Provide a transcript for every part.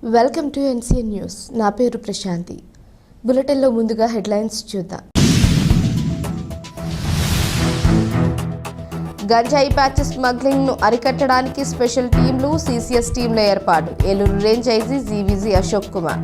Welcome to NCN news. నా పేరు ప్రశాంతి. బులెటిన్లో ముందుగా హెడ్లైన్స్ చూద్దాం. గంజాయి ప్యాచ్ స్మగ్లింగ్ను అరికట్టడానికి స్పెషల్ టీంలు, సీసీఎస్ టీంల ఏర్పాటు. Eluru range IG GVG Ashok Kumar.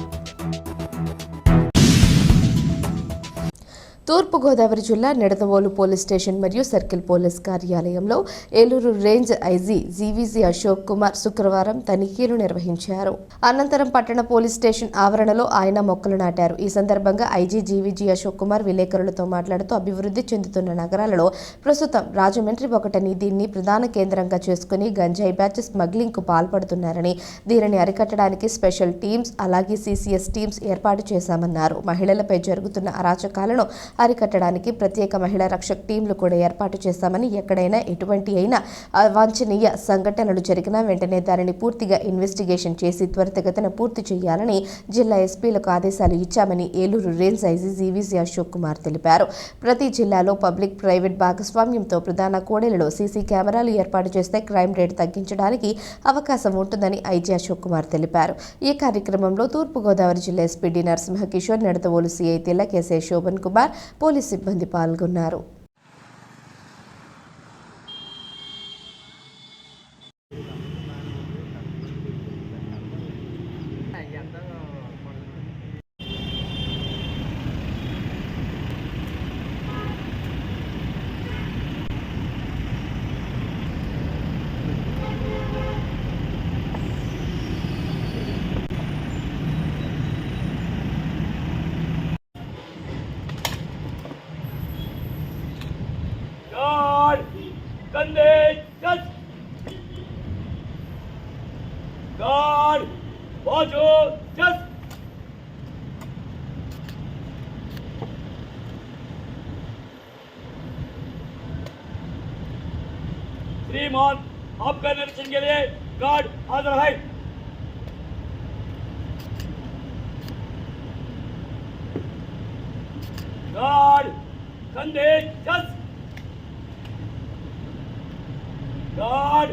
తూర్పుగోదావరి జిల్లా నిడదవోలు పోలీస్ స్టేషన్ మరియు సర్కిల్ పోలీస్ కార్యాలయంలో ఏలూరు రేంజ్ ఐజీ జీవీజీ అశోక్ కుమార్ శుక్రవారం తనిఖీలు నిర్వహించారు. అనంతరం పట్టణ పోలీస్ స్టేషన్ ఆవరణలో ఆయన మొక్కలు నాటారు. ఈ సందర్భంగా ఐజీ జీవీజీ అశోక్ కుమార్ విలేకరులతో మాట్లాడుతూ అభివృద్ధి చెందుతున్న నగరాలలో ప్రస్తుతం రాజమండ్రి ఒకటని, దీన్ని ప్రధాన కేంద్రంగా చేసుకుని గంజాయి బ్యాచ్ స్మగ్లింగ్ కు పాల్పడుతున్నారని, దీనిని అరికట్టడానికి స్పెషల్ టీమ్స్ అలాగే సీసీఎస్ టీమ్స్ ఏర్పాటు చేశామన్నారు. మహిళలపై జరుగుతున్న అరాచకాలను అరికట్టడానికి ప్రత్యేక మహిళా రక్షక్ టీంలు కూడా ఏర్పాటు చేశామని, ఎక్కడైనా ఎటువంటి అయినా అవాంఛనీయ సంఘటనలు జరిగినా వెంటనే దానిని పూర్తిగా ఇన్వెస్టిగేషన్ చేసి త్వరితగతిన పూర్తి చేయాలని జిల్లా ఎస్పీలకు ఆదేశాలు ఇచ్చామని ఏలూరు రేంజ్ ఐజీ జీవీజీ అశోక్ కుమార్ తెలిపారు. ప్రతి జిల్లాలో పబ్లిక్ ప్రైవేట్ భాగస్వామ్యంతో ప్రధాన కూడలిలో సీసీ కెమెరాలు ఏర్పాటు చేస్తే క్రైమ్ రేట్ తగ్గించడానికి అవకాశం ఉంటుందని ఐజీ అశోక్ కుమార్ తెలిపారు. ఈ కార్యక్రమంలో తూర్పుగోదావరి జిల్లా SP D Narasimha Kishore, Nidadavolu CI Tilak, SI Shobhan Kumar, police సిబ్బంది పాల్గొన్నారు. Sunday, just God, watch just श्रीमान आपका निरीक्षण के लिए गार्ड हाजिर है. गार्ड संदेश जस्ट गार्ड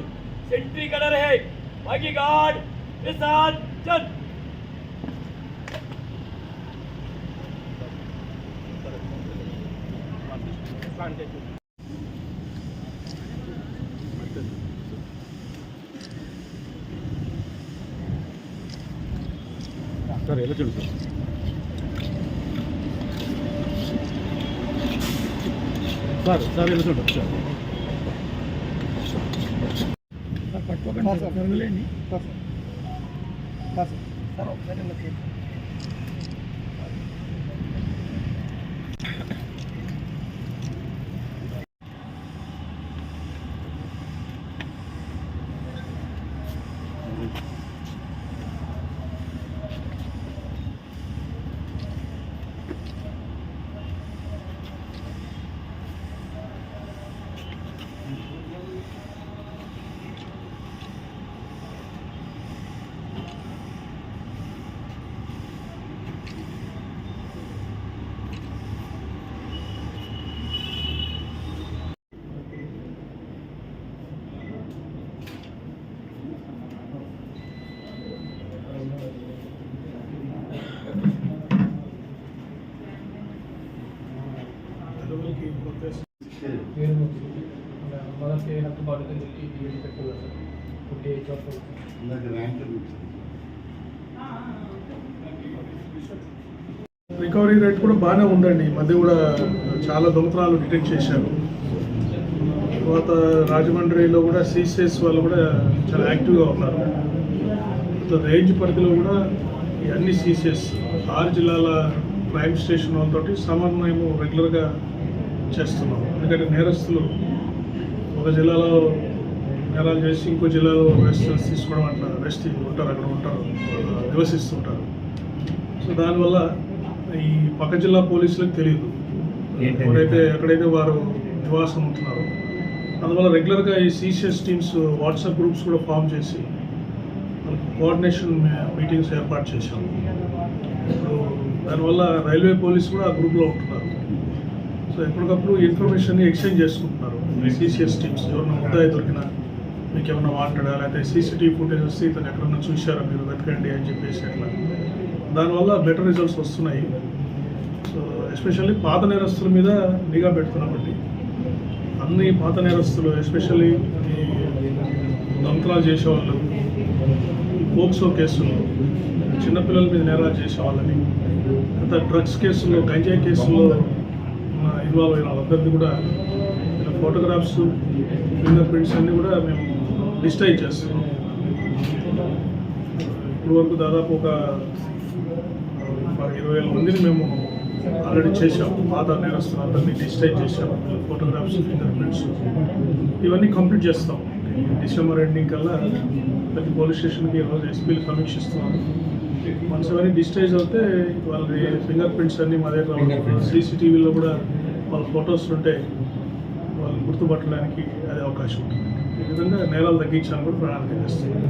सेंट्री कलर है, बाकी गार्ड के साथ चल. सर ఎలా చూడు సార్ సార్ ఎలా చూడు సార్ పట్టుకోకండి సార్ కరగలేండి సార్ సార్ సార్ ఒకసారి ఇలా రికవరీ రేట్ కూడా బాగానే ఉందండి. ఈ మధ్య కూడా చాలా దొంగతనాలు డిటెక్ట్ చేశారు. తర్వాత రాజమండ్రిలో కూడా సీసీఎస్ వాళ్ళు కూడా చాలా యాక్టివ్గా ఉన్నారు. రేంజ్ పరిధిలో కూడా ఈ అన్ని సీసీఎస్ 6 జిల్లాల క్రైమ్ స్టేషన్ వాళ్ళతో సమన్వయము రెగ్యులర్గా చేస్తున్నాం. ఎందుకంటే నేరస్తులు ఒక జిల్లాలో నేరాలు చేసి ఇంకో జిల్లాలో రెస్ట్ తీసుకోవడం అట్లా రెస్ట్ ఉంటారు, అక్కడ ఉంటారు, నివసిస్తుంటారు. సో దానివల్ల ఈ పక్క జిల్లా పోలీసులకు తెలియదు ఎక్కడైతే వారు నివాసం ఉంటున్నారో. అందువల్ల రెగ్యులర్గా ఈ సీసీఎస్ టీమ్స్ వాట్సాప్ గ్రూప్స్ కూడా ఫామ్ చేసి కోఆర్డినేషన్ మీటింగ్స్ ఏర్పాటు చేశాము. ఇప్పుడు దానివల్ల రైల్వే పోలీసు కూడా ఆ గ్రూప్లో ఉంటున్నారు. సో ఎప్పటికప్పుడు ఇన్ఫర్మేషన్ ఎక్స్చేంజ్ చేసుకుంటున్నారు. సీసీఎస్ టీమ్స్ ఎవరైనా ముద్దాయి దొరికినా మీకు ఏమైనా వాంటడా, లేకపోతే సీసీటీవీ ఫుటేజ్ వస్తే ఇతను ఎక్కడన్నా చూశారా మీరు వెతకండి అని చెప్పేసి అట్లా దానివల్ల బెటర్ రిజల్ట్స్ వస్తున్నాయి. సో ఎస్పెషల్లీ పాత నేరస్తుల మీద నిఘా పెడుతున్నామండి. అన్ని పాత నేరస్తులు ఎస్పెషల్లీ ఈ దొంగతనాలు చేసేవాళ్ళు, ఈ పోక్సో కేసులు, చిన్నపిల్లల మీద నేరాలు చేసేవాళ్ళని, అంతా డ్రగ్స్ కేసుల్లో, గంజాయి కేసుల్లో ఇన్వాల్వ్ అయిన వాళ్ళందరినీ కూడా ఫోటోగ్రాఫ్స్, ఫింగర్ ప్రింట్స్ అన్నీ కూడా మేము డిజిటైజ్ చేస్తున్నాం. ఇప్పుడు వరకు దాదాపు ఒక 20,000 మందిని మేము ఆల్రెడీ చేసాం. పాత నేరస్తులు అందరినీ డిజిటైజ్ చేసాం. ఫోటోగ్రాఫ్స్, ఫింగర్ ప్రింట్స్ ఇవన్నీ కంప్లీట్ చేస్తాం. డిసెంబర్ ఎండింగ్ కల్లా ప్రతి పోలీస్ స్టేషన్కి ఈరోజు ఎస్పీలు సమీక్షిస్తున్నాము. వన్స్ అవన్నీ డిజిటైజ్ అవుతే వాళ్ళది ఫింగర్ ప్రింట్స్ అన్నీ మా దగ్గర, సీసీటీవీలో కూడా వాళ్ళ ఫొటోస్ ఉంటే వాళ్ళు గుర్తుపట్టడానికి అదే అవకాశం ఉంటుంది. ఈ విధంగా నేరాలు తగ్గించాలని కూడా ప్రణాళిక చేస్తున్నాం.